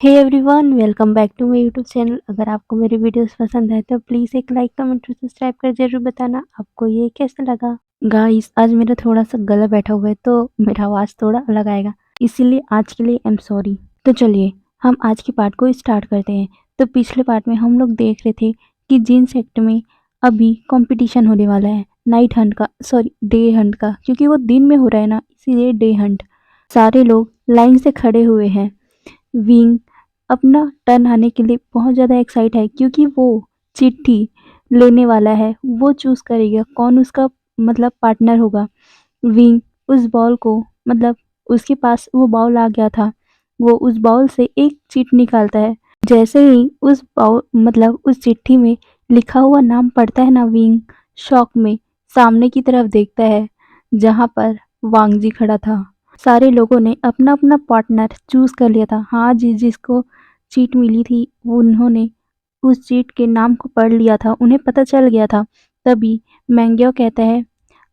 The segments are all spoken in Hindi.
Hey everyone, welcome back to my YouTube channel. अगर आपको मेरी वीडियोस पसंद है तो प्लीज़ एक लाइक कमेंट और सब्सक्राइब कर जरूर बताना आपको ये कैसा लगा। गाइस, आज मेरा थोड़ा सा गला बैठा हुआ है तो मेरा आवाज़ थोड़ा अलग आएगा, इसीलिए आज के लिए आई एम सॉरी। तो चलिए हम आज की पार्ट को स्टार्ट करते हैं। तो पिछले पार्ट में हम लोग देख रहे थे कि जिन सेक्ट में अभी कंपटीशन होने वाला है नाइट हंट का, सॉरी डे हंट का, क्योंकि वो दिन में हो रहा है ना, इसीलिए डे हंट। सारे लोग लाइन से खड़े हुए हैं। विंग अपना टर्न आने के लिए बहुत ज़्यादा एक्साइट है क्योंकि वो चिट्ठी लेने वाला है। वो चूज़ करेगा कौन उसका मतलब पार्टनर होगा। विंग उस बॉल को मतलब उसके पास वो बॉल आ गया था। वो उस बॉल से एक चिट निकालता है। जैसे ही उस बॉल मतलब उस चिट्ठी में लिखा हुआ नाम पढ़ता है ना, विंग शॉक में सामने की तरफ देखता है जहाँ पर वांग जी खड़ा था। सारे लोगों ने अपना अपना पार्टनर चूज कर लिया था। हाँ, जिसको चीट मिली थी उन्होंने उस चीट के नाम को पढ़ लिया था, उन्हें पता चल गया था। तभी मैंग्यो कहता है,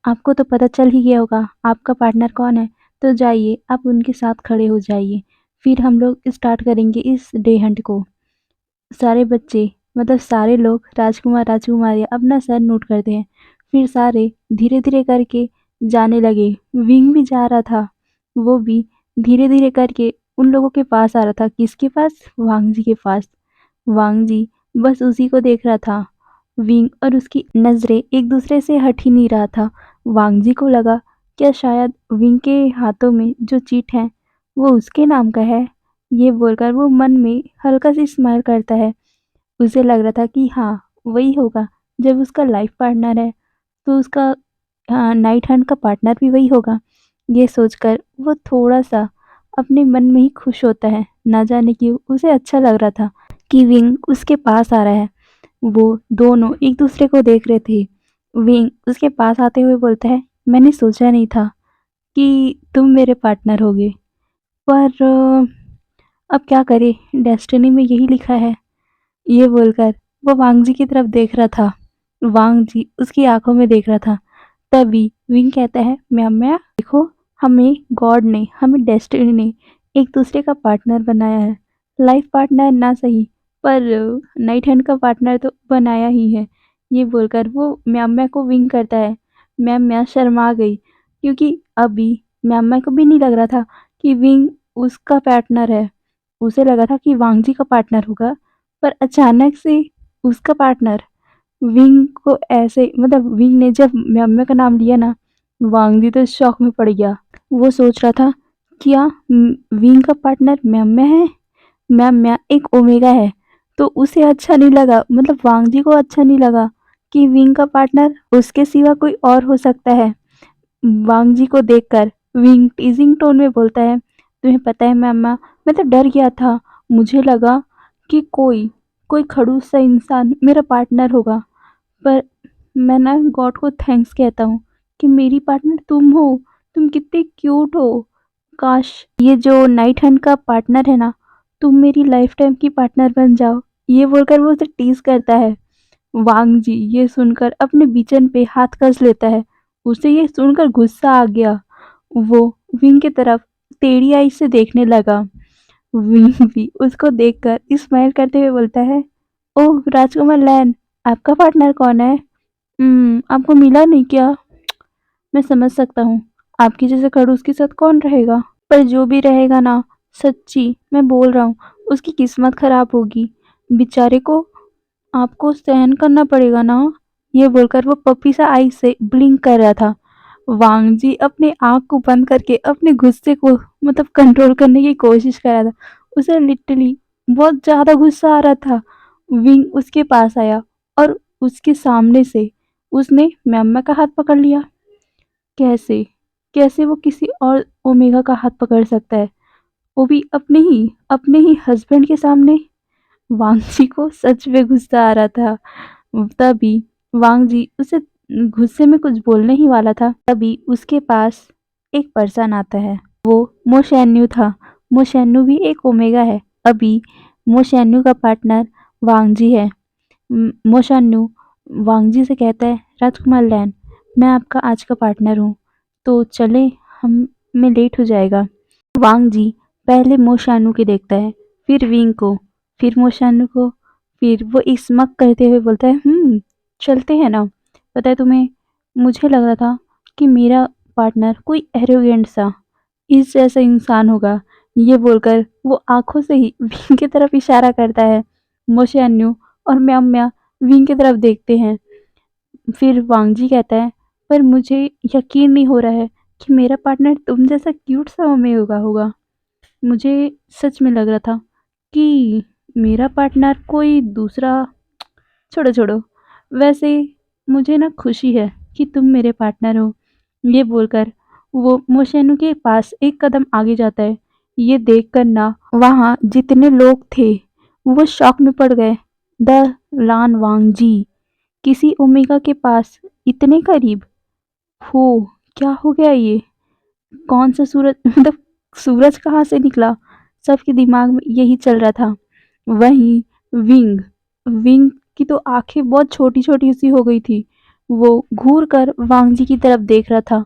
आपको तो पता चल ही गया होगा आपका पार्टनर कौन है, तो जाइए आप उनके साथ खड़े हो जाइए, फिर हम लोग स्टार्ट करेंगे इस डे हंट को। सारे बच्चे मतलब सारे लोग राजकुमार राजकुमारियाँ अपना सर नोट करते हैं। फिर सारे धीरे धीरे करके जाने लगे। विंग भी जा रहा था, वो भी धीरे धीरे करके उन लोगों के पास आ रहा था। किसके पास? वांग जी के पास। वांग जी बस उसी को देख रहा था। विंग और उसकी नजरें एक दूसरे से हट ही नहीं रहा था। वांग जी को लगा क्या शायद विंग के हाथों में जो चीट है वो उसके नाम का है। ये बोलकर वो मन में हल्का सी स्माइल करता है। उसे लग रहा था कि हाँ, वही होगा। जब उसका लाइफ पार्टनर है तो उसका नाइट हंट का पार्टनर भी वही होगा। ये सोचकर वो थोड़ा-सा अपने मन में ही खुश होता है। ना जाने क्यों उसे अच्छा लग रहा था कि विंग उसके पास आ रहा है। वो दोनों एक दूसरे को देख रहे थे। विंग उसके पास आते हुए बोलता है, मैंने सोचा नहीं था कि तुम मेरे पार्टनर होगे, पर अब क्या करें, डेस्टिनी में यही लिखा है। ये बोलकर वो वांग जी की तरफ देख रहा था। वांग जी उसकी आंखों में देख रहा था। तभी विंग कहता है, म्या म्या देखो, हमें गॉड ने, हमें डेस्टिनी ने एक दूसरे का पार्टनर बनाया है। लाइफ पार्टनर ना सही, पर नाइट हैंड का पार्टनर तो बनाया ही है। ये बोलकर वो म्या म्या को विंग करता है। म्या म्या शर्मा गई क्योंकि अभी म्या म्या को भी नहीं लग रहा था कि विंग उसका पार्टनर है। उसे लगा था कि वांग जी का पार्टनर होगा, पर अचानक से उसका पार्टनर विंग को ऐसे मतलब विंग ने जब म्याम्या का नाम लिया ना, वांग जी तो शॉक में पड़ गया। वो सोच रहा था क्या विंग का पार्टनर म्याम्या है? म्याम्या एक ओमेगा है। तो उसे अच्छा नहीं लगा, मतलब वांग जी को अच्छा नहीं लगा कि विंग का पार्टनर उसके सिवा कोई और हो सकता है। वांग जी को देखकर विंग टीजिंग टोन में बोलता है, तुम्हें पता है मैमा, मैं तो डर गया था। मुझे लगा कि कोई कोई खड़ूस सा इंसान मेरा पार्टनर होगा, पर मैं ना गॉड को थैंक्स कहता हूँ कि मेरी पार्टनर तुम हो। तुम कितने क्यूट हो। काश ये जो नाइट हंट का पार्टनर है ना, तुम मेरी लाइफ टाइम की पार्टनर बन जाओ। ये बोलकर वो उसे टीज करता है। वांग जी ये सुनकर अपने बिचन पे हाथ कस लेता है। उसे ये सुनकर गुस्सा आ गया। वो विंग की तरफ टेढ़ी आई से देखने लगा। विंग भी उसको देखकर स्माइल करते हुए बोलता है, ओह राजकुमार लैन, आपका पार्टनर कौन है? आपको मिला नहीं क्या? मैं समझ सकता हूँ, आपकी जैसे खड़ूस के साथ कौन रहेगा? पर जो भी रहेगा ना, सच्ची मैं बोल रहा हूँ, उसकी किस्मत खराब होगी। बेचारे को आपको सहन करना पड़ेगा ना। ये बोलकर वो पपी सा आई से ब्लिंक कर रहा था। वांग जी अपने आँख को बंद करके अपने गुस्से को मतलब कंट्रोल करने की कोशिश कर रहा था। उसे लिटरली बहुत ज़्यादा गुस्सा आ रहा था। विंग उसके पास आया और उसके सामने से उसने म्यामा का हाथ पकड़ लिया। कैसे? कैसे वो किसी और ओमेगा का हाथ पकड़ सकता है? वो भी अपने ही हस्बैंड के सामने। वांग जी को सच में गुस्सा आ रहा था। तभी वांग जी उसे गुस्से में कुछ बोलने ही वाला था, तभी उसके पास एक पर्सन आता है। वो मोशेन्यू था। मोशेन्यू भी एक ओमेगा है। अभी मोशेन्यू का पार्टनर वांग जी है। मोशेन्यू वांग जी से कहता है, राजकुमार लैन, मैं आपका आज का पार्टनर हूँ, तो चले, हम में लेट हो जाएगा। वांग जी पहले मोशानू के देखता है, फिर विंग को, फिर मोशानु को। फिर वो इस्मक करते हुए बोलता है, चलते हैं ना। पता है तुम्हें, मुझे लग रहा था कि मेरा पार्टनर कोई एरोगेंट सा इस जैसा इंसान होगा। ये बोलकर वो आंखों से ही विंग की तरफ इशारा करता है। मोशेन्यू और म्याम्या विंग की तरफ देखते हैं। फिर वांगजी कहता है, पर मुझे यकीन नहीं हो रहा है कि मेरा पार्टनर तुम जैसा क्यूट सा में होगा। मुझे सच में लग रहा था कि मेरा पार्टनर कोई दूसरा। छोड़ो छोड़ो, वैसे मुझे ना खुशी है कि तुम मेरे पार्टनर हो। ये बोलकर वो मोशेनु के पास एक कदम आगे जाता है। ये देखकर ना वहाँ जितने लोग थे वो शॉक में पड़ गए। द लान वांगजी किसी ओमेगा के पास इतने करीब हो, क्या हो गया ये? कौन सा सूरज मतलब सूरज कहाँ से निकला? सबके दिमाग में यही चल रहा था। वहीं विंग विंग की तो आंखें बहुत छोटी छोटी सी हो गई थी। वो घूर कर वांगजी की तरफ देख रहा था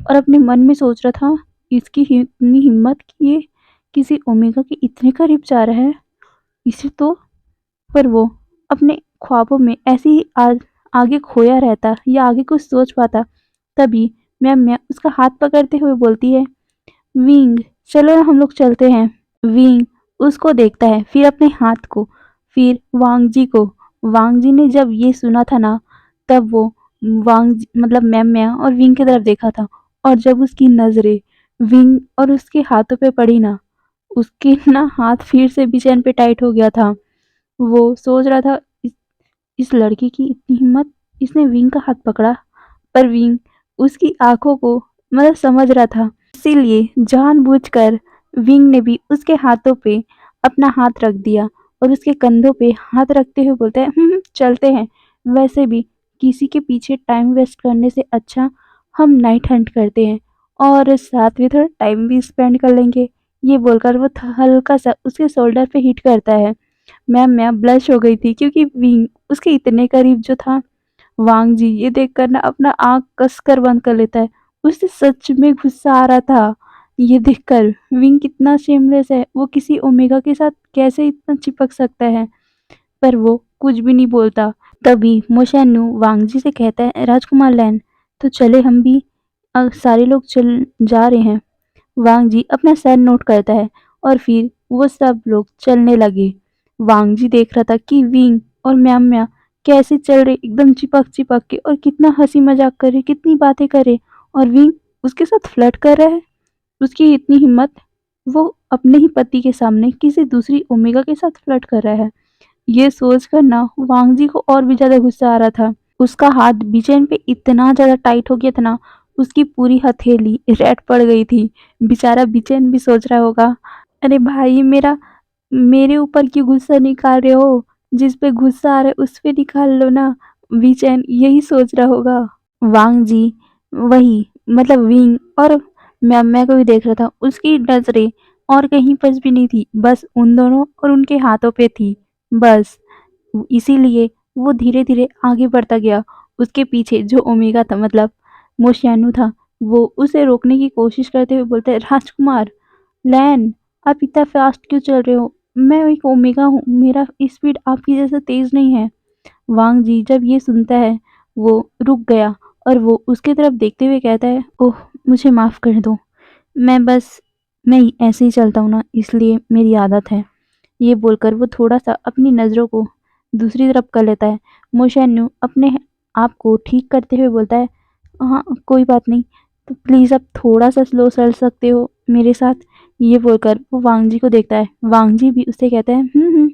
और अपने मन में सोच रहा था, इसकी इतनी हिम्मत कि ये किसी ओमेगा के इतने करीब जा रहा है। इसे तो पर वो अपने ख्वाबों में ऐसे ही आगे खोया रहता या आगे कुछ सोच पाता। तभी मैं उसका हाथ पकड़ते हुए बोलती है, विंग चलो ना हम लोग चलते हैं। विंग उसको देखता है, फिर अपने हाथ को, फिर वांगजी को। वांगजी ने जब ये सुना था ना, तब वो वांग मतलब मैम्या और विंग की तरफ देखा था। और जब उसकी नजरें विंग और उसके हाथों पे पड़ी ना, उसके ना हाथ फिर से बेचैन पे टाइट हो गया था। वो सोच रहा था, इस लड़की की इतनी हिम्मत, इसने विंग का हाथ पकड़ा। पर विंग उसकी आंखों को मतलब समझ रहा था, इसीलिए जानबूझकर विंग ने भी उसके हाथों पे अपना हाथ रख दिया और उसके कंधों पे हाथ रखते हुए बोलता है, चलते हैं। वैसे भी किसी के पीछे टाइम वेस्ट करने से अच्छा हम नाइट हंट करते हैं और साथ में थोड़ा टाइम भी स्पेंड कर लेंगे। ये बोलकर वो हल्का सा उसके शोल्डर पे हिट करता है। मैं ब्लश हो गई थी क्योंकि विंग उसके इतने करीब जो था। वांग जी ये देखकर ना अपना आँख कसकर बंद कर लेता है। उसे सच में गुस्सा आ रहा था। ये देखकर विंग कितना शेमलेस है, वो किसी ओमेगा के साथ कैसे इतना चिपक सकता है। पर वो कुछ भी नहीं बोलता। तभी मोशेन्यू वांगजी से कहता है, राजकुमार लैन तो चले हम भी। सारे लोग चल जा रहे हैं। वांग जी अपना सर नोट करता है और फिर वो सब लोग चलने लगे। वांग जी देख रहा था कि विंग और म्याम्या कैसे चल रहे, एकदम चिपक चिपक के, और कितना हंसी मजाक करे, कितनी बातें करे। और विंग उसके साथ फ्लर्ट कर रहा है। उसकी इतनी हिम्मत, वो अपने ही पति के सामने किसी दूसरी ओमेगा के साथ फ्लर्ट कर रहा है। ये सोचकर ना वांग जी को और भी ज्यादा गुस्सा आ रहा था। उसका हाथ बिचेन पे इतना ज़्यादा टाइट हो गया था ना, उसकी पूरी हथेली रेड पड़ गई थी। बेचारा बिचेन भी सोच रहा होगा, अरे भाई मेरा मेरे ऊपर क्यों गुस्सा निकाल रहे हो? जिस पे गुस्सा आ रहा है उस पे निकाल लो ना। बिचेन यही सोच रहा होगा। वांग जी वही मतलब विंग और म्याम्या को भी देख रहा था। उसकी नजरें और कहीं पर भी नहीं थी, बस उन दोनों और उनके हाथों पे थी। बस इसीलिए वो धीरे-धीरे आगे बढ़ता गया। उसके पीछे जो ओमेगा था मतलब मोशियानु था, वो उसे रोकने की कोशिश करते हुए बोलता है, राजकुमार लैन आप इतना फास्ट क्यों चल रहे हो? मैं एक ओमेगा हूँ, मेरा स्पीड आपकी जैसा तेज नहीं है। वांग जी जब ये सुनता है, वो रुक गया और वो उसकी तरफ देखते हुए कहता है, ओह मुझे माफ़ कर दो। मैं बस मैं ऐसे ही चलता हूँ ना, इसलिए मेरी आदत है। ये बोलकर वो थोड़ा-सा अपनी नज़रों को दूसरी तरफ कर लेता है। मोशेन्यू अपने आप को ठीक करते हुए बोलता है, हाँ, कोई बात नहीं, तो प्लीज़ आप थोड़ा-सा स्लो चल सकते हो मेरे साथ। ये बोलकर वो वांग जी को देखता है। वांग जी भी उससे कहते हैं,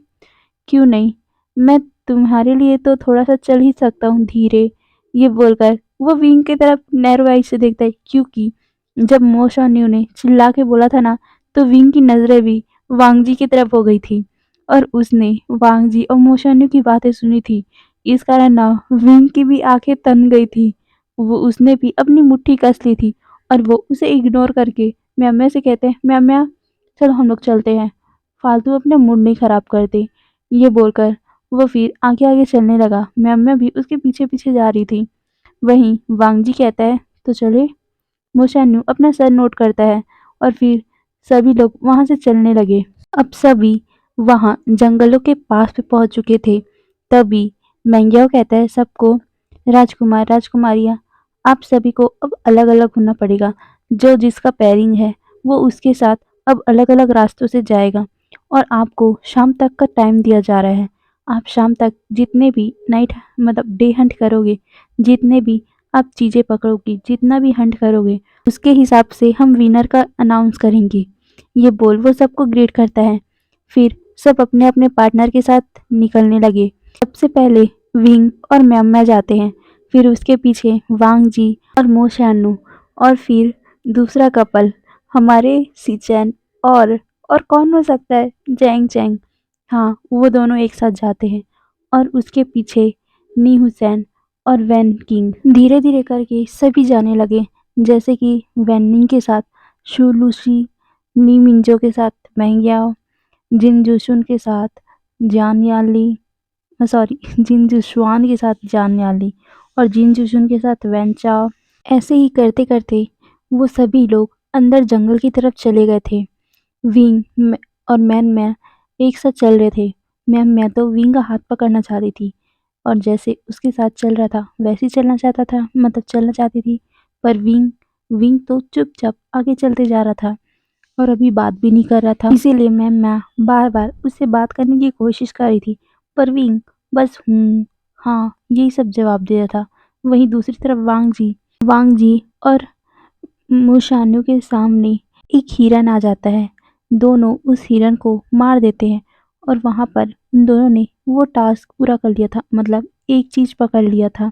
क्यों नहीं, मैं तुम्हारे लिए तो थोड़ा-सा चल ही सकता हूँ धीरे। ये बोलकर वो विंग की तरफ नैरो आई से देखता है, क्योंकि जब मोशेन्यू ने चिल्ला के बोला था ना, तो विंग की नज़रें भी वांगजी की तरफ हो गई थी और उसने वांगजी और मोशेन्यू की बातें सुनी थी। इस कारण ना विंग की भी आंखें तन गई थी। वो उसने भी अपनी मुट्ठी कस ली थी और वो उसे इग्नोर करके म्याम्या से कहते हैं, म्याम्या चलो हम लोग चलते हैं, फालतू अपना मूड नहीं खराब करते। ये बोलकर वो फिर आगे आगे चलने लगा। म्याम्या भी उसके पीछे पीछे जा रही थी। वहीं वांगजी कहता है, तो चले। मोशेन्यू अपना सर नोट करता है और फिर सभी लोग वहां से चलने लगे। अब सभी वहाँ जंगलों के पास भी पहुँच चुके थे। तभी मैंग्याओ कहता है सबको, राजकुमार, राजकुमारियाँ, आप सभी को अब अलग-अलग होना पड़ेगा। जो जिसका पेयरिंग है, वो उसके साथ अब अलग-अलग रास्तों से जाएगा और आपको शाम तक का टाइम दिया जा रहा है। आप शाम तक जितने भी नाइट मतलब डे हंट करोगे, जितने भी आप चीज़ें पकड़ोगे, जितना भी हंट करोगे, उसके हिसाब से हम विनर का अनाउंस करेंगे। ये बोल वो सबको ग्रीट करता है। फिर सब अपने-अपने पार्टनर के साथ निकलने लगे। सबसे पहले विंग और म्याम्या जाते हैं, फिर उसके पीछे वांग जी और मो शानू, और फिर दूसरा कपल हमारे सिचेन और कौन हो सकता है? जैंग चैंग। हाँ, वो दोनों एक साथ जाते हैं और उसके पीछे नी हुसैन और वैन किंग। धीरे-धीरे करके सभी जाने लगे, जैसे कि वैन निंग के साथ शू लूसी, नी मिंजो के साथ मेंग याओ, जिन जुशुन के साथ जान याली, सॉरी जिन जुशुआन के साथ जान याली और जिन जुशुन के साथ वैन चाओ। ऐसे ही करते करते वो सभी लोग अंदर जंगल की तरफ चले गए थे। और मैं एक साथ चल रहे थे। मैं तो विंग का हाथ पकड़ना चाहती थी और जैसे उसके साथ चल रहा था वैसे ही चलना चाहता था, मतलब चलना चाहती थी। पर विंग विंग तो चुपचाप आगे चलते जा रहा था और अभी बात भी नहीं कर रहा था। इसीलिए मैं बार-बार उससे बात करने की कोशिश कर रही थी, पर विंग बस हाँ, यही सब जवाब दे रहा था। वहीं दूसरी तरफ वांग जी और मुशानु के सामने एक हिरन आ जाता है। दोनों उस हिरन को मार देते हैं और वहाँ पर उन दोनों ने वो टास्क पूरा कर लिया था, मतलब एक चीज़ पकड़ लिया था।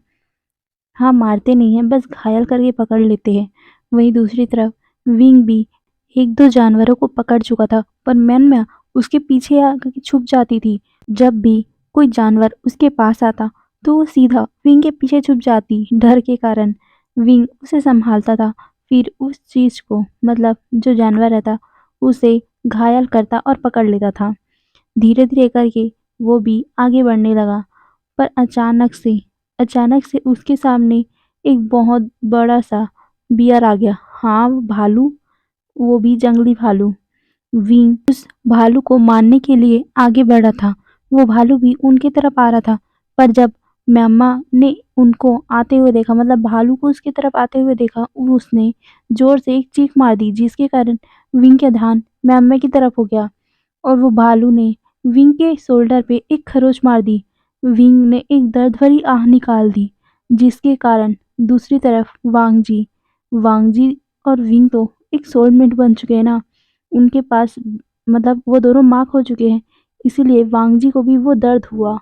हाँ, मारते नहीं हैं, बस घायल करके पकड़ लेते हैं। वहीं दूसरी तरफ विंग भी 1-2 जानवरों को पकड़ चुका था, पर मैन उसके पीछे आकर छुप जाती थी। जब भी कोई जानवर उसके पास आता, तो वो सीधा विंग के पीछे छुप जाती, डर के कारण। विंग उसे संभालता था, फिर उस चीज़ को, मतलब जो जानवर रहता, उसे घायल करता और पकड़ लेता था। धीरे-धीरे करके वो भी आगे बढ़ने लगा, पर अचानक से उसके सामने एक बहुत बड़ा-सा बियर आ गया। हाँ, भालू, वो भी जंगली भालू। विंग उस भालू को मारने के लिए आगे बढ़ा था। वो भालू भी उनकी तरफ आ रहा था, पर जब म्यामा ने उनको आते हुए देखा, मतलब भालू को उसकी तरफ आते हुए देखा, उसने जोर से एक चीख मार दी, जिसके कारण विंग का ध्यान म्यामा की तरफ हो गया और वो भालू ने विंग के शोल्डर पे एक खरोंच मार दी। विंग ने एक दर्द भरी आह निकाल दी, जिसके कारण दूसरी तरफ वांग जी और विंग तो एक सोलमेट बन चुके हैं ना। उनके पास, मतलब वो दोनों मार्क हो चुके हैं, इसीलिए वांग जी को भी वो दर्द हुआ।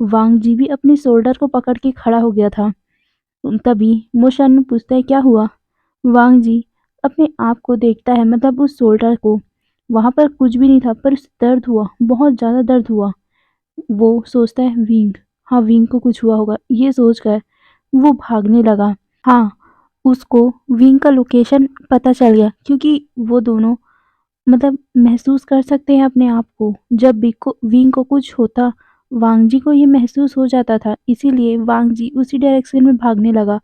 वांग जी भी अपने शोल्डर को पकड़ के खड़ा हो गया था। तभी मोशानु पूछता है क्या हुआ? वांग जी अपने आप को देखता है, मतलब उस शोल्डर को। वहाँ पर कुछ भी नहीं था, पर उसे दर्द हुआ, बहुत ज़्यादा दर्द हुआ। वो सोचता है विंग, हाँ विंग को कुछ हुआ होगा, ये सोचकर वो भागने लगा। हाँ, उसको विंग का लोकेशन पता चल गया, क्योंकि वो दोनों, मतलब महसूस कर सकते हैं अपने आप को। जब भी विंग को कुछ होता, वांग जी को ये महसूस हो जाता था, इसीलिए वांग जी उसी डायरेक्शन में भागने लगा।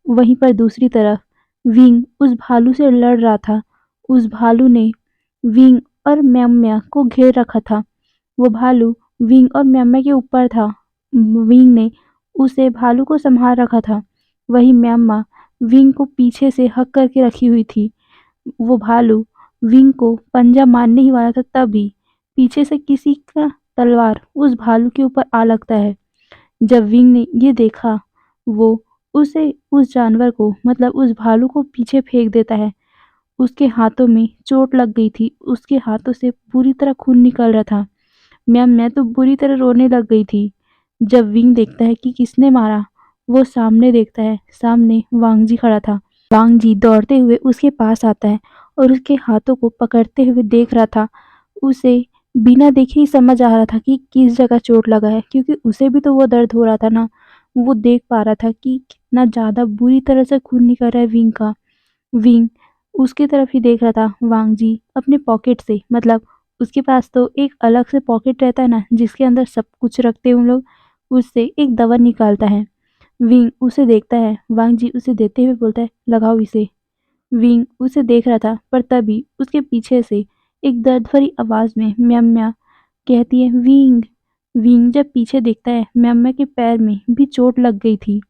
वहीं पर दूसरी तरफ विंग उस भालू से लड़ रहा था। उस भालू ने विंग और म्याम्या को घेर रखा था। वो भालू विंग और म्याम्या के ऊपर था। विंग ने उसे भालू को संभाल रखा था। वहीं म्याम्या विंग को पीछे से हक करके रखी हुई थी। वो भालू विंग को पंजा मारने ही वाला था, तभी पीछे से किसी का तलवार उस भालू के ऊपर आ लगता है। जब विंग ने ये देखा, वो उस जानवर को, मतलब उस भालू को पीछे फेंक देता है। उसके हाथों में चोट लग गई थी, उसके हाथों से पूरी तरह खून निकल रहा था। मैं तो बुरी तरह रोने लग गई थी। जब विंग देखता है कि किसने मारा, वो सामने देखता है, सामने वांग जी खड़ा था। वांग जी दौड़ते हुए उसके पास आता है और उसके हाथों को पकड़ते हुए देख रहा था। उसे बिना देखे ही समझ आ रहा था कि किस जगह चोट लगा है, क्योंकि उसे भी तो वो दर्द हो रहा था ना। वो देख पा रहा था कि कितना ज़्यादा बुरी तरह से खून निकल रहा है विंग का। विंग उसकी तरफ ही देख रहा था। वांग जी अपने पॉकेट से, मतलब उसके पास तो एक अलग से पॉकेट रहता है ना, जिसके अंदर सब कुछ रखते हैं उन लोग, उससे एक दवा निकालता है। विंग उसे देखता है, वांग जी उसे देते हुए बोलता है लगाओ इसे। विंग उसे देख रहा था, पर तभी उसके पीछे से एक दर्द भरी आवाज में म्याम्या कहती है विंग। विंग जब पीछे देखता है, म्याम्या के पैर में भी चोट लग गई थी।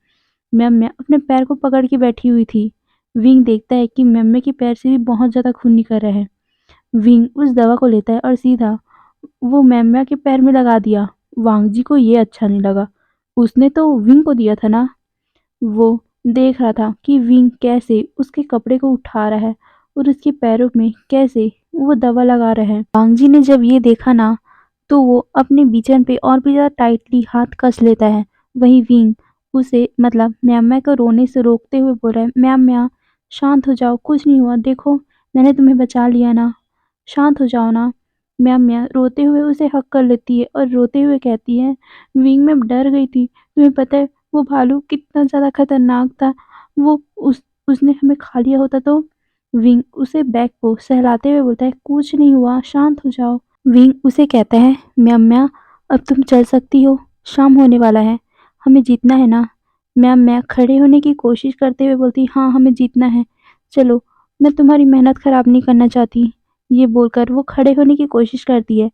म्याम्या अपने पैर को पकड़ के बैठी हुई थी। विंग देखता है कि म्याम्या के पैर से भी बहुत ज़्यादा खून निकल रहा है। विंग उस दवा को लेता है और सीधा वो म्याम्या के पैर में लगा दिया। वांग जी को ये अच्छा नहीं लगा। उसने तो विंग को दिया था ना। वो देख रहा था कि विंग कैसे उसके कपड़े को उठा रहा है और उसके पैरों में कैसे वो दवा लगा रहा है। वांग जी ने जब ये देखा ना, तो वो अपने बिचन पे और भी ज़्यादा टाइटली हाथ कस लेता है। वहीं विंग उसे मतलब म्याम्या को रोने से रोकते हुए बोल रहा है, म्याम्या शांत हो जाओ, कुछ नहीं हुआ, देखो मैंने तुम्हें बचा लिया ना, शांत हो जाओ ना। म्याम्या रोते हुए उसे हक कर लेती है और रोते हुए कहती है, विंग मैं डर गई थी, तुम्हें पता है वो भालू कितना ज़्यादा खतरनाक था, वो उसने हमें खा लिया होता तो। विंग उसे बैग को सहलाते हुए बोलता है, कुछ नहीं हुआ, शांत हो जाओ। विंग उसे कहता है, म्याम्या अब तुम चल सकती हो, शाम होने वाला है, हमें जीतना है ना। म्याम्या खड़े होने की कोशिश करते हुए बोलती, हाँ हमें जीतना है, चलो, मैं तुम्हारी मेहनत खराब नहीं करना चाहती। ये बोलकर वो खड़े होने की कोशिश करती है,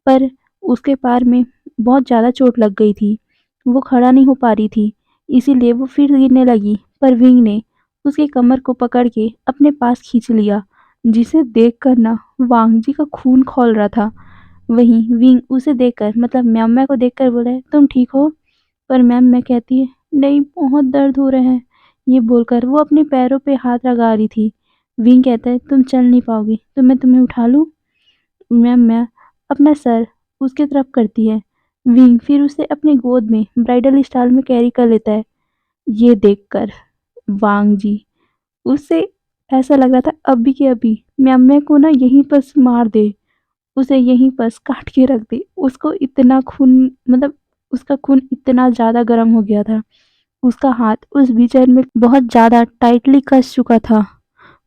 पर उसके पैर में बहुत ज़्यादा चोट लग गई थी। वो खड़ा नहीं हो पा रही थी, इसीलिए वो फिर गिरने लगी, पर विंग ने उसकी कमर को पकड़ के अपने पास खींच लिया, जिसे देखकर ना वांग जी का खून खौल रहा था। वहीं विंग उसे देखकर मतलब म्याम्या को देखकर बोला है, तुम ठीक हो? पर म्याम्या कहती है, नहीं बहुत दर्द हो रहा है। ये बोलकर वो अपने पैरों पे हाथ लगा रही थी। विंग कहता है, तुम चल नहीं पाओगी, तो मैं तुम्हें उठा लूं? म्याम्या अपना सर उसके तरफ करती है। विंग फिर उसे अपनी गोद में ब्राइडल स्टाइल में कैरी कर लेता है। ये देखकर वांग जी उसे ऐसा लग रहा था अभी के अभी म्याम्या को ना यहीं पर मार दे, उसे यहीं पर काट के रख दे। उसको इतना खून मतलब उसका खून इतना ज़्यादा गर्म हो गया था। उसका हाथ उस बिचन में बहुत ज़्यादा टाइटली कस चुका था।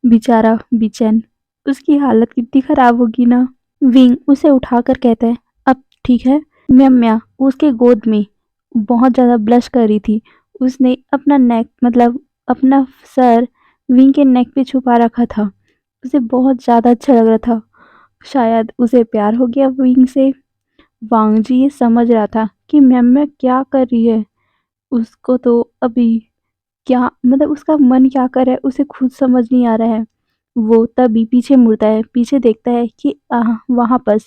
बेचारा बिचन, उसकी हालत कितनी खराब होगी ना। विंग उसे उठाकर कहता है, अब ठीक है? म्याम्या उसके गोद में बहुत ज़्यादा ब्लश कर रही थी। उसने अपना नेक मतलब अपना सर विंग के नेक पे छुपा रखा था। उसे बहुत ज़्यादा अच्छा लग रहा था। शायद उसे प्यार हो गया विंग से। वांग जी ये समझ रहा था कि म्याम्या क्या कर रही है। उसको तो अभी क्या मतलब उसका मन क्या कर रहा है उसे खुद समझ नहीं आ रहा है। वो तभी पीछे मुड़ता है, पीछे देखता है कि वहाँ पर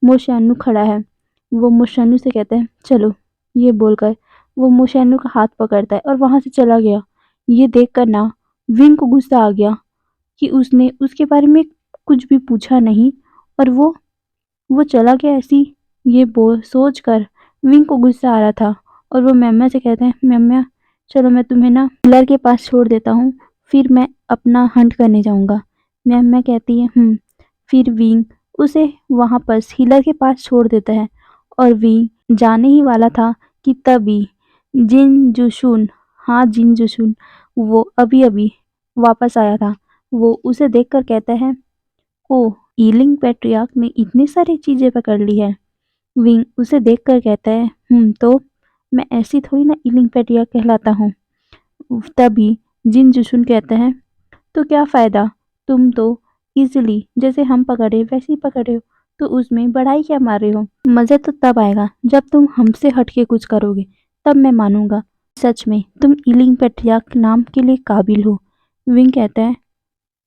मोशानु खड़ा है। वो मोशानु से कहता है, चलो। ये बोलकर वो मोशानु का हाथ पकड़ता है और वहाँ से चला गया। ये देखकर ना विंग को गुस्सा आ गया कि उसने उसके बारे में कुछ भी पूछा नहीं और वो चला गया ऐसे ही। ये बोल सोच कर विंग को गुस्सा आ रहा था और वो म्याम्या से कहते हैं, म्याम्या चलो मैं तुम्हें ना किलर के पास छोड़ देता हूँ, फिर मैं अपना हंट करने जाऊँगा। म्याम्या कहती है, फिर विंग उसे वहाँ पर हीलर के पास छोड़ देता है और विंग जाने ही वाला था कि तभी जिन जुशुन, हाँ जिन जुशुन, वो अभी अभी वापस आया था। वो उसे देखकर कहता है, ओह, ईलिंग पैट्रियार्क ने इतनी सारी चीजें पकड़ ली है। विंग उसे देखकर कहता है, तो मैं ऐसी थोड़ी ना ईलिंग पैट्रियार्क कहलाता हूँ। तभी जिन जुशुन कहता है, तो क्या फायदा, तुम तो इजीली जैसे हम पकड़े वैसे ही पकड़े हो, तो उसमें बढ़ाई क्या मार रहे हो? मज़ा तो तब आएगा जब तुम हमसे हटके कुछ करोगे, तब मैं मानूंगा सच में तुम ईलिंग पैट्रियार्क नाम के लिए काबिल हो। विंग कहता है,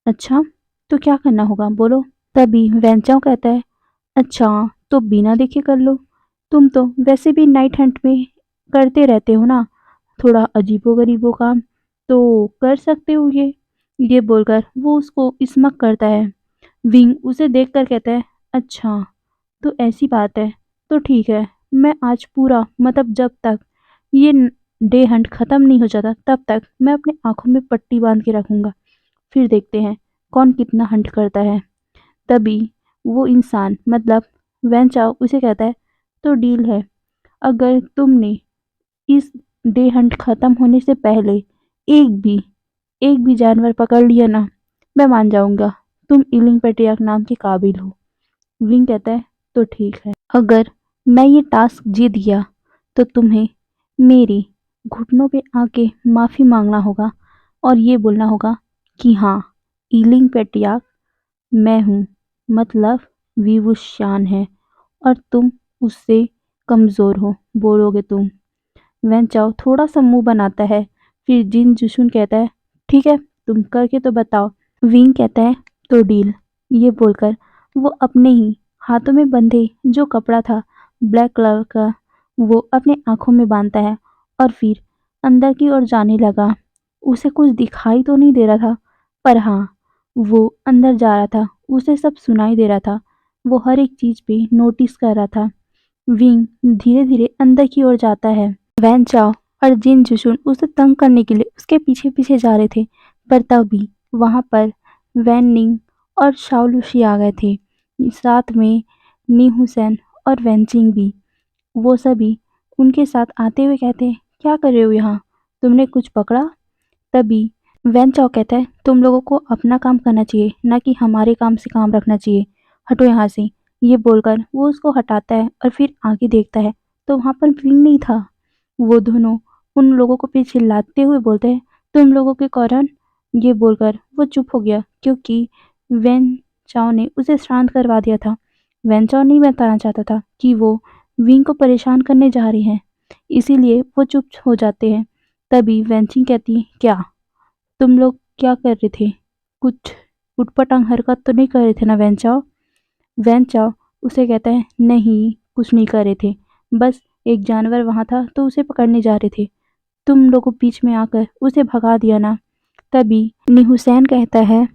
अच्छा, तो क्या करना होगा बोलो? तभी वैनचाओ कहता है, अच्छा, तो बिना देखे कर लो। तुम तो वैसे भी नाइट हंट में करते रहते हो ना, थोड़ा अजीबो-गरीबो काम, तो कर सकते हो ये। ये बोलकर वो उसको इस्मक करता है। विंग उसे देखकर कहता है, अच्छा, तो ऐसी बात है, तो ठीक है, मैं आज पूरा मतलब जब तक ये डे हंट खत्म नहीं हो जाता तब तक मैं अपनी आंखों में पट्टी बांध के रखूंगा, फिर देखते हैं कौन कितना हंट करता है। तभी वो इंसान मतलब वैन चाओ उसे कहता है, तो डील है, अगर तुमने इस डे हंट खत्म होने से पहले एक भी एक भी जानवर पकड़ लिया ना, मैं मान जाऊंगा तुम इलिंग पेट्रियार्क नाम के काबिल हो। विंग कहता है, तो ठीक है, अगर मैं ये टास्क जीत गया तो तुम्हें मेरी घुटनों पे आके माफ़ी मांगना होगा और ये बोलना होगा कि हाँ, ईलिंग पेट्रियार्क मैं हूँ, मतलब विवुश्यान है और तुम उससे कमज़ोर हो, बोलोगे तुम। वैन चाओ थोड़ा सा मुंह बनाता है। फिर जिन जुशुन कहता है, ठीक है, तुम करके तो बताओ। विंग कहता है, तो डील। ये बोलकर वो अपने ही हाथों में बंधे जो कपड़ा था ब्लैक कलर का, वो अपने आंखों में बांधता है और फिर अंदर की ओर जाने लगा। उसे कुछ दिखाई तो नहीं दे रहा था, पर हाँ, वो अंदर जा रहा था। उसे सब सुनाई दे रहा था। वो हर एक चीज पे नोटिस कर रहा था। विंग धीरे धीरे अंदर की ओर जाता है। वैन चाओ और जिन जुशुन उसे तंग करने के लिए उसके पीछे पीछे जा रहे थे, पर तभी वहां पर वैन निंग और शाओलुशी आ गए थे, साथ में नी हुसैन और वैनचिंग भी। वो सभी उनके साथ आते हुए कहते, क्या कर रहे हो यहाँ? तुमने कुछ पकड़ा? तभी वैन चाओ कहता है, तुम लोगों को अपना काम करना चाहिए, ना कि हमारे काम से काम रखना चाहिए। हटो यहाँ से। ये बोलकर वो उसको हटाता है और फिर आगे देखता है तो वहां पर विंग नहीं था। वो दोनों उन लोगों को फिर चिल्लाते हुए बोलते हैं, तुम लोगों के कारण। ये बोलकर वो चुप हो गया क्योंकि वैन चाओ ने उसे शांत करवा दिया था। वैन चाओ नहीं बताना चाहता था कि वो विंग को परेशान करने जा रही हैं, इसीलिए वो चुप हो जाते हैं। तभी वैनचिंग कहती है, क्या तुम लोग क्या कर रहे थे? कुछ उटपटांग हरकत तो नहीं कर रहे थे ना वैन चाओ? वैन चाओ उसे कहता है, नहीं, कुछ नहीं कर रहे थे। बस एक जानवर वहां था तो उसे पकड़ने जा रहे थे। तुम लोगों बीच में आकर उसे भगा दिया ना। तभी नी हुसैन कहता है,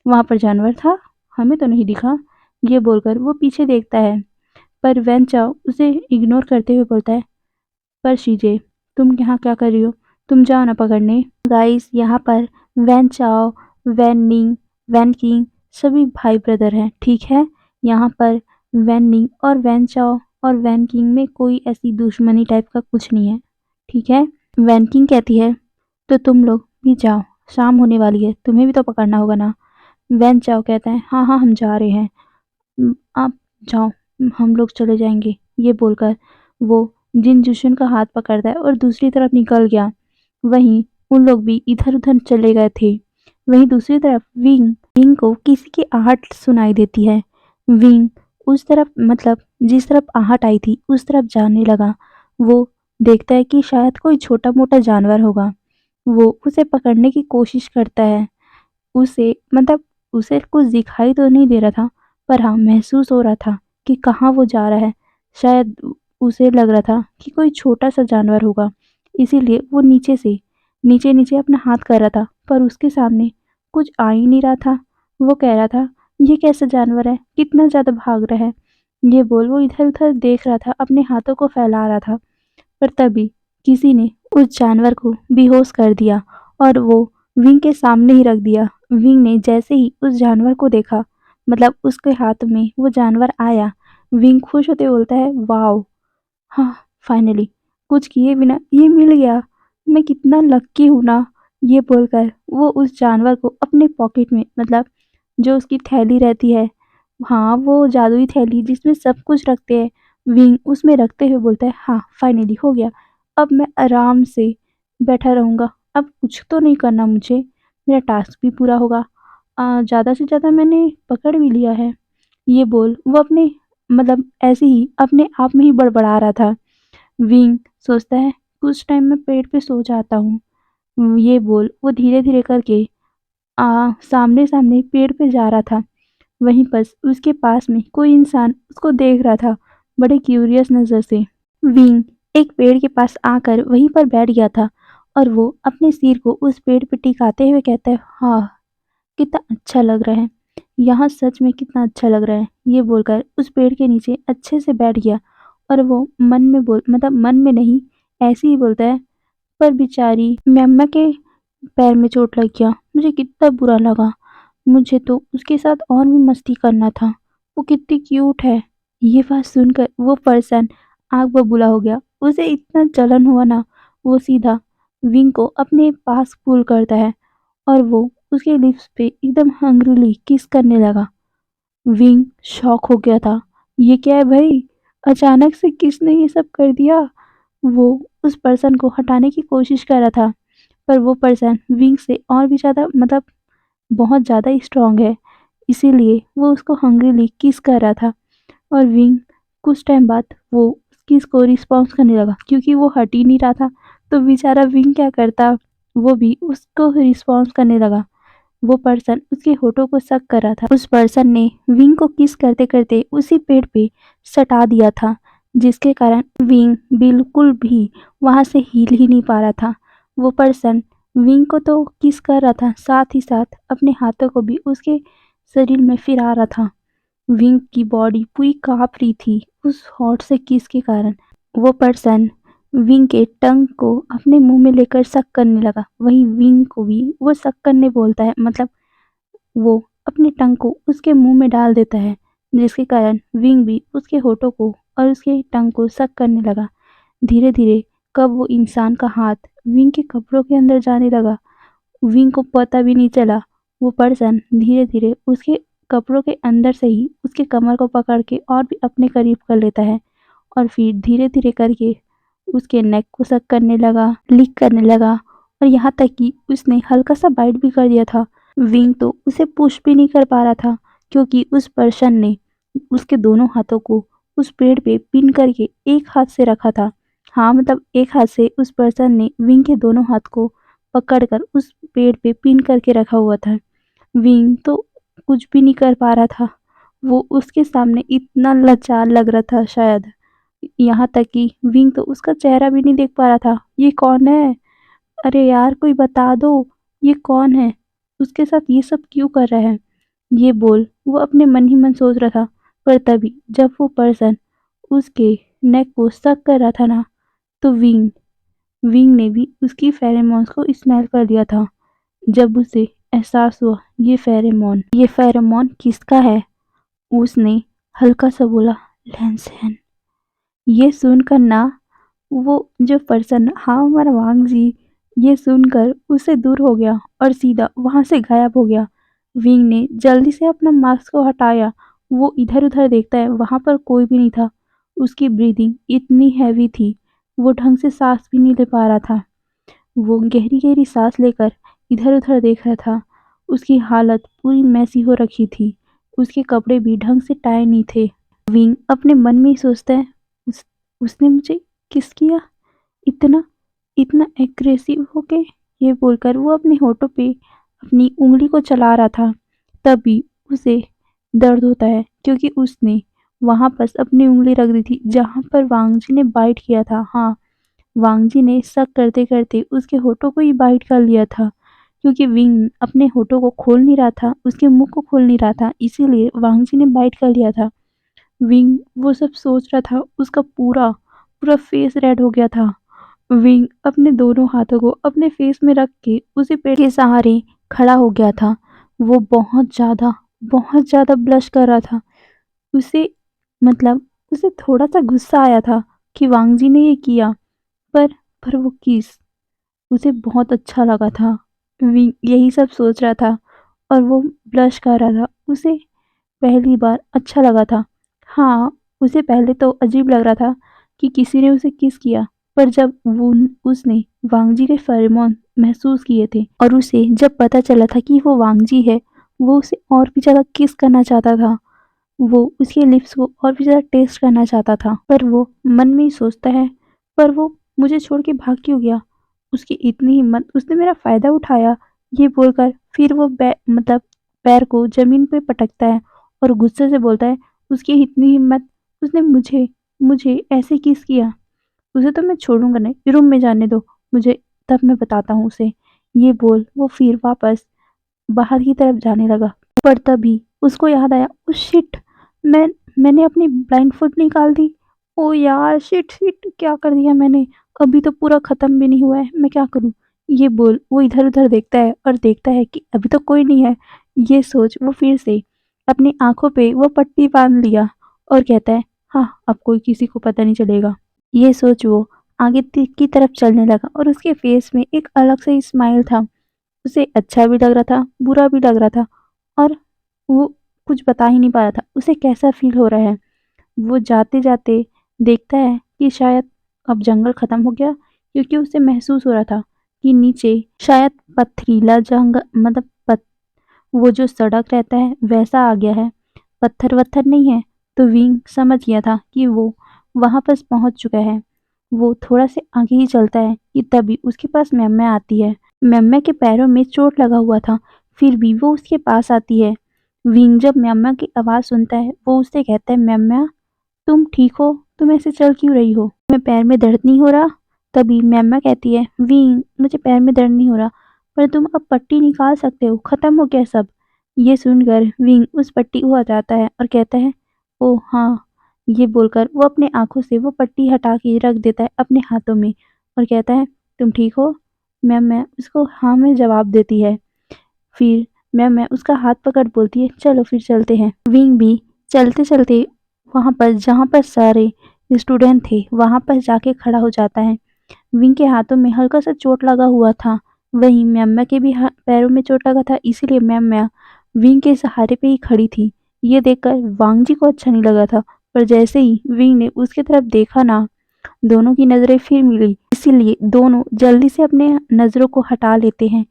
वहां पर जानवर था, हमें तो नहीं दिखा। ये बोलकर वो पीछे देखता है, पर वैन चाओ उसे इग्नोर करते हुए बोलता है, पर शीजे, तुम यहाँ क्या कर रही हो? तुम जाओ ना पकड़ने। गाइस, यहाँ पर वैन चाओ, वैन निंग, वैन किंग सभी भाई ब्रदर हैं, ठीक है? यहाँ पर वैन निंग और वैन चाओ और वैन किंग में कोई ऐसी दुश्मनी टाइप का कुछ नहीं है, ठीक है? वैन किंग कहती है, तो तुम लोग भी जाओ, शाम होने वाली है, तुम्हें भी तो पकड़ना होगा ना। वैन चाओ कहता है, हाँ हाँ, हम जा रहे हैं। आप जाओ, हम लोग चले जाएंगे। ये बोलकर वो जिन जुशन का हाथ पकड़ता है और दूसरी तरफ निकल गया। वहीं उन लोग भी इधर उधर चले गए थे। वहीं दूसरी तरफ विंग विंग को किसी की आहट सुनाई देती है। विंग उस तरफ, मतलब जिस तरफ आहट आई थी उस तरफ जाने लगा। वो देखता है कि शायद कोई छोटा मोटा जानवर होगा। वो उसे पकड़ने की कोशिश करता है। उसे, मतलब उसे कुछ दिखाई तो नहीं दे रहा था, पर हाँ, महसूस हो रहा था कि कहाँ वो जा रहा है। शायद उसे लग रहा था कि कोई छोटा-सा जानवर होगा, इसीलिए वो नीचे-नीचे अपना हाथ कर रहा था, पर उसके सामने कुछ आ ही नहीं रहा था। वो कह रहा था, ये कैसा जानवर है? कितना ज़्यादा भाग रहा है। ये बोल वो इधर-उधर देख रहा था, अपने हाथों को फैला रहा था, पर तभी किसी ने उस जानवर को बेहोश कर दिया और वो विंग के सामने ही रख दिया। विंग ने जैसे ही उस जानवर को देखा, मतलब उसके हाथ में वो जानवर आया, विंग खुश होते बोलता है, वाओ, हाँ, फाइनली कुछ किए बिना ये मिल गया। मैं कितना लक्की हूँ ना। ये बोलकर वो उस जानवर को अपने पॉकेट में, मतलब जो उसकी थैली रहती है, हाँ, वो जादुई थैली जिसमें सब कुछ रखते हैं, विंग उसमें रखते हुए बोलता है, हाँ, फाइनली हो गया। अब मैं आराम से बैठा रहूँगा। अब कुछ तो नहीं करना मुझे। मेरा टास्क भी पूरा होगा। ज़्यादा से ज़्यादा मैंने पकड़ भी लिया है। ये बोल वो अपने, मतलब ऐसे ही अपने आप में ही बड़बड़ा रहा था। विंग सोचता है, कुछ टाइम मैं पेड़ पे सो जाता हूँ। ये बोल वो धीरे-धीरे करके सामने-सामने पेड़ पे जा रहा था। वहीं पर उसके पास में कोई इंसान उसको देख रहा था, बड़े क्यूरियस नज़र से। विंग एक पेड़ के पास आकर वहीं पर बैठ गया था और वो अपने सिर को उस पेड़ पे टिकाते हुए कहता है, हाँ, कितना अच्छा लग रहा है। यहाँ सच में कितना अच्छा लग रहा है। ये बोलकर उस पेड़ के नीचे अच्छे से बैठ गया और वो मन में बोल, मतलब मन में नहीं, ऐसे ही बोलता है, पर बेचारी मम्मा के पैर में चोट लग गया। मुझे कितना बुरा लगा। मुझे तो उसके साथ और भी मस्ती करना था। वो कितनी क्यूट है। ये बात सुनकर वो पर्सन आग बबूला हो गया। उसे इतना जलन हुआ ना, वो सीधा विंग को अपने पास पुल करता है और वो उसके लिप्स पे एकदम हंग्रीली किस करने लगा। विंग शॉक हो गया था। ये क्या है भाई? अचानक से किसने ये सब कर दिया? वो उस पर्सन को हटाने की कोशिश कर रहा था, पर वो पर्सन विंग से और भी ज़्यादा, मतलब बहुत ज़्यादा स्ट्रॉन्ग है, इसीलिए वो उसको हंग्रीली किस कर रहा था और विंग कुछ टाइम बाद वो उसको रिस्पॉन्स करने लगा क्योंकि वो हट ही नहीं रहा था। तो बेचारा विंग क्या करता, वो भी उसको रिस्पॉन्स करने लगा। वो पर्सन उसके होठों को सक कर रहा था। उस पर्सन ने विंग को किस करते करते उसी पेड़ पे सटा दिया था, जिसके कारण विंग बिल्कुल भी वहां से हिल ही नहीं पा रहा था। वो पर्सन विंग को तो किस कर रहा था, साथ ही साथ अपने हाथों को भी उसके शरीर में फिरा रहा था। विंग की बॉडी पूरी कांप रही थी उस हॉट से किस के कारण। वो पर्सन विंग के टंग को अपने मुंह में लेकर सक करने लगा। वहीं विंग को भी वो सक करने बोलता है, मतलब वो अपने टंग को उसके मुंह में डाल देता है, जिसके कारण विंग भी उसके होठों को और उसके टंग को सक करने लगा। धीरे धीरे कब वो इंसान का हाथ विंग के कपड़ों के अंदर जाने लगा, विंग को पता भी नहीं चला। वो पर्सन धीरे धीरे उसके कपड़ों के अंदर से ही उसके कमर को पकड़ के और भी अपने करीब कर लेता है, और फिर धीरे धीरे करके उसके नेक को सक करने लगा, लिक करने लगा, और यहाँ तक कि उसने हल्का सा बाइट भी कर दिया था। विंग तो उसे पुश भी नहीं कर पा रहा था क्योंकि उस पर्सन ने उसके दोनों हाथों को उस पेड़ पे पिन करके एक हाथ से रखा था। हाँ, मतलब एक हाथ से उस पर्सन ने विंग के दोनों हाथ को पकड़कर उस पेड़ पे पिन करके रखा हुआ था। विंग तो कुछ भी नहीं कर पा रहा था। वो उसके सामने इतना लाचार लग रहा था, शायद यहाँ तक कि विंग तो उसका चेहरा भी नहीं देख पा रहा था। ये कौन है? अरे यार, कोई बता दो, ये कौन है? उसके साथ ये सब क्यों कर रहा है? ये बोल वो अपने मन ही मन सोच रहा था। पर तभी जब वो पर्सन उसके नेक को सक कर रहा था ना, तो विंग विंग ने भी उसकी फेरोमोन्स को स्मेल कर लिया था। जब उसे एहसास हुआ ये फेरोमोन किसका है, उसने हल्का सा बोला, लैंसहन। ये सुनकर ना, वो जो पर्सन, हाँ हमारा वांग जी, ये सुनकर उससे दूर हो गया और सीधा वहां से गायब हो गया। विंग ने जल्दी से अपना मास्क को हटाया। वो इधर उधर देखता है, वहां पर कोई भी नहीं था। उसकी ब्रीदिंग इतनी हैवी थी, वो ढंग से सांस भी नहीं ले पा रहा था। वो गहरी गहरी सांस लेकर इधर उधर देख रहा था। उसकी हालत पूरी मैसी हो रखी थी, उसके कपड़े भी ढंग से टाए नहीं थे। विंग अपने मन में ही सोचता है, उसने मुझे किस किया इतना इतना एग्रेसिव होके। ये बोलकर वो अपने होठों पे अपनी उंगली को चला रहा था। तभी उसे दर्द होता है क्योंकि उसने वहां पर अपनी उंगली रख दी थी जहां पर वांगजी ने बाइट किया था। हाँ, वांगजी ने शक करते करते उसके होठों को ही बाइट कर लिया था, क्योंकि विंग अपने होठों को खोल नहीं रहा था, उसके मुंह को खोल नहीं रहा था, इसीलिए वांगजी ने बाइट कर लिया था। विंग वो सब सोच रहा था, उसका पूरा पूरा फेस रेड हो गया था। विंग अपने दोनों हाथों को अपने फेस में रख के उसी पेड़ के सहारे खड़ा हो गया था। वो बहुत ज्यादा ब्लश कर रहा था। उसे मतलब उसे थोड़ा सा गुस्सा आया था कि वांगजी ने ये किया, पर वो किस उसे बहुत अच्छा लगा था। विंग यही सब सोच रहा था और वो ब्लश कर रहा था। उसे पहली बार अच्छा लगा था। हाँ, उसे पहले तो अजीब लग रहा था कि किसी ने उसे किस किया, पर जब वो उसने वांगजी के फेरोमोन महसूस किए थे और उसे जब पता चला था कि वो वांगजी है, वो उसे और भी ज़्यादा किस करना चाहता था। वो उसके लिप्स को और भी ज़्यादा टेस्ट करना चाहता था, पर वो मन में ही सोचता है, पर वो मुझे छोड़ के भाग क्यों गया? उसकी इतनी हिम्मत, उसने मेरा फ़ायदा उठाया। ये बोलकर फिर वो मतलब पैर को ज़मीन पे पटकता है और गुस्से से बोलता है, उसकी इतनी हिम्मत, उसने मुझे मुझे ऐसे किस किया? उसे तो मैं छोड़ूंगा नहीं, रूम में जाने दो मुझे, तब मैं बताता हूँ उसे। ये बोल वो फिर वापस बाहर की तरफ जाने लगा। पर तभी उसको याद आया, ओ शिट, मैं मैंने अपनी ब्लाइंड फुट निकाल दी। ओ यार, शिट शिट, क्या कर दिया मैंने? अभी तो पूरा खत्म भी नहीं हुआ है, मैं क्या करूं? ये बोल वो इधर उधर देखता है और देखता है कि अभी तो कोई नहीं है। ये सोच वो फिर से अपनी आंखों पे वो पट्टी बांध लिया और कहता है, हाँ अब कोई किसी को पता नहीं चलेगा। ये सोच वो आगे की तरफ चलने लगा और उसके फेस में एक अलग से स्माइल था। उसे अच्छा भी लग रहा था, बुरा भी लग रहा था, और वो कुछ बता ही नहीं पा रहा था उसे कैसा फील हो रहा है। वो जाते-जाते देखता है कि शायद अब जंगल खत्म हो गया, क्योंकि उसे महसूस हो रहा था कि नीचे शायद पथरीला जंगल, मतलब वो जो सड़क रहता है वैसा आ गया है। पत्थर-वत्थर नहीं है, तो विंग समझ गया था कि वो वहाँ पास पहुँच चुका है। वो थोड़ा से आगे ही चलता है कि तभी उसके पास म्याम्या आती है। म्याम्या के पैरों में चोट लगा हुआ था, फिर भी वो उसके पास आती है। विंग जब म्याम्या की आवाज़ सुनता है, वो उससे कहता है, म्याम्या तुम ठीक हो? तुम ऐसे चल क्यों रही हो? तुम्हें पैर में दर्द नहीं हो रहा? तभी म्याम्या कहती है, विंग मुझे पैर में दर्द नहीं हो रहा, पर तुम अब पट्टी निकाल सकते हो, खत्म हो गया सब। ये सुनकर विंग उस पट्टी को हटाता है और कहता है, ओह हाँ। ये बोलकर वो अपने आंखों से वो पट्टी हटा के रख देता है अपने हाथों में और कहता है, तुम ठीक हो? म्याम्या उसको हाँ में जवाब देती है। फिर म्याम्या उसका हाथ पकड़ बोलती है, चलो फिर चलते हैं। विंग भी चलते चलते वहाँ पर जहाँ पर सारे स्टूडेंट थे वहाँ पर जाके खड़ा हो जाता है। विंग के हाथों में हल्का सा चोट लगा हुआ था, वहीं म्याम्या के भी पैरों में चोट लगा था, इसीलिए म्याम्या विंग के सहारे पे ही खड़ी थी। ये देखकर वांग जी को अच्छा नहीं लगा था, पर जैसे ही विंग ने उसकी तरफ देखा ना, दोनों की नजरें फिर मिली, इसीलिए दोनों जल्दी से अपने नजरों को हटा लेते हैं।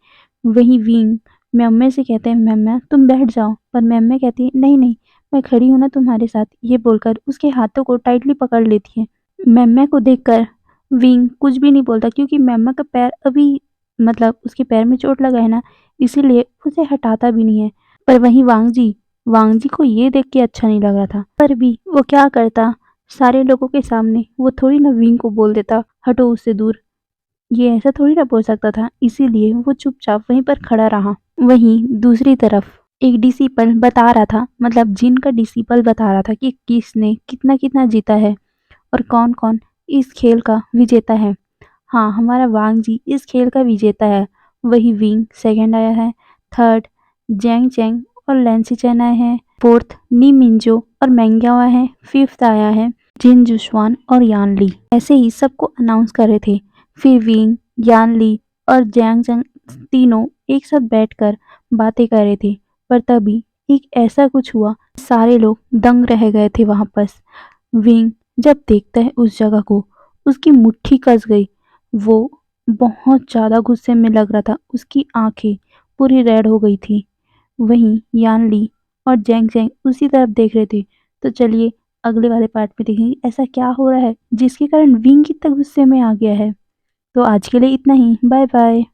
वहीं विंग म्याम्या से कहते हैं, म्याम्या तुम बैठ जाओ, पर म्याम्या कहती है, नहीं नहीं मैं खड़ी हूं ना तुम्हारे साथ। ये बोलकर उसके हाथों को टाइटली पकड़ लेती है। म्याम्या को देखकर विंग कुछ भी नहीं बोलता, क्योंकि म्याम्या का पैर अभी मतलब उसके पैर में चोट लगा है ना, इसीलिए उसे हटाता भी नहीं है। पर वहीं वांग जी को ये देख के अच्छा नहीं लग रहा था, पर भी वो क्या करता, सारे लोगों के सामने वो थोड़ी ना विंग को बोल देता, हटो उससे दूर। ये ऐसा थोड़ी ना बोल सकता था, इसीलिए वो चुपचाप वहीं पर खड़ा रहा। वहीं दूसरी तरफ एक डिसिपल बता रहा था, मतलब जिन का डिसिपल बता रहा था कि किसने कितना कितना जीता है और कौन कौन इस खेल का विजेता है। हाँ, हमारा वांग जी इस खेल का विजेता है। वही विंग सेकंड आया है, थर्ड जैंग चैंग और लैंसी चैन आए हैं, फोर्थ नी मिंजो और मैंग्याओ आए हैं, फिफ्थ आया है जिन जुशवान और यान ली। ऐसे ही सबको अनाउंस कर रहे थे। फिर विंग, यान ली और जैंग चैंग तीनों एक साथ बैठकर बातें कर रहे थे, पर तभी एक ऐसा कुछ हुआ, सारे लोग दंग रह गए थे वहां पर। विंग जब देखता है उस जगह को, उसकी मुट्ठी कस गई। वो बहुत ज़्यादा गुस्से में लग रहा था, उसकी आंखें पूरी रेड हो गई थी। वहीं यान ली और जैंग जैंग उसी तरफ देख रहे थे। तो चलिए अगले वाले पार्ट में देखेंगे ऐसा क्या हो रहा है जिसके कारण विंग इतना गुस्से में आ गया है। तो आज के लिए इतना ही, बाय बाय।